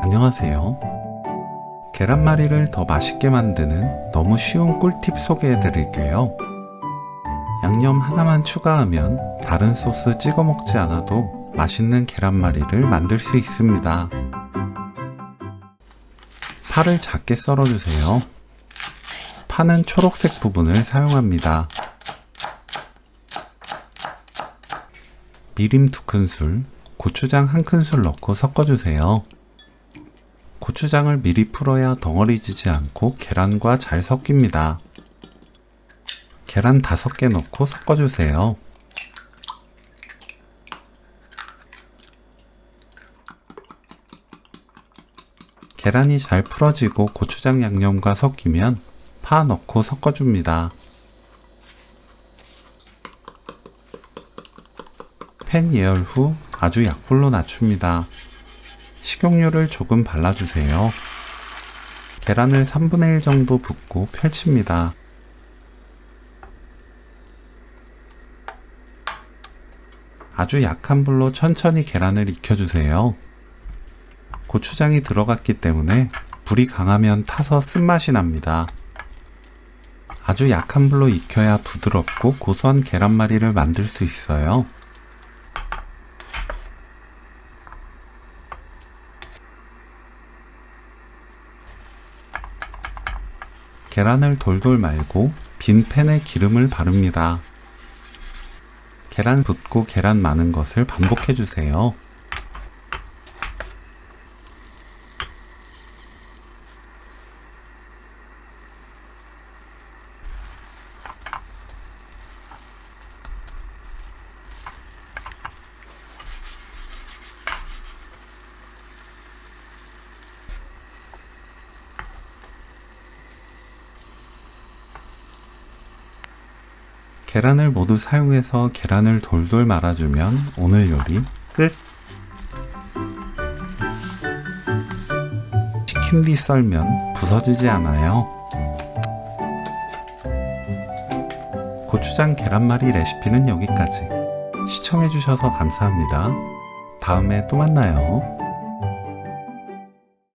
안녕하세요. 계란말이를 더 맛있게 만드는 너무 쉬운 꿀팁 소개해 드릴게요. 양념 하나만 추가하면 다른 소스 찍어 먹지 않아도 맛있는 계란말이를 만들 수 있습니다. 파를 작게 썰어주세요. 파는 초록색 부분을 사용합니다. 미림 2큰술, 고추장 1큰술 넣고 섞어주세요. 고추장을 미리 풀어야 덩어리 지지 않고 계란과 잘 섞입니다. 계란 5개 넣고 섞어주세요. 계란이 잘 풀어지고 고추장 양념과 섞이면 파 넣고 섞어줍니다. 팬 예열 후 아주 약불로 낮춥니다. 식용유를 조금 발라주세요. 계란을 3분의 1 정도 붓고 펼칩니다. 아주 약한 불로 천천히 계란을 익혀주세요. 고추장이 들어갔기 때문에 불이 강하면 타서 쓴맛이 납니다. 아주 약한 불로 익혀야 부드럽고 고소한 계란말이를 만들 수 있어요. 계란을 돌돌 말고 빈 팬에 기름을 바릅니다. 계란 붓고 계란 마는 것을 반복해주세요. 계란을 모두 사용해서 계란을 돌돌 말아주면 오늘 요리 끝! 치킨 뒤 썰면 부서지지 않아요. 고추장 계란말이 레시피는 여기까지. 시청해주셔서 감사합니다. 다음에 또 만나요.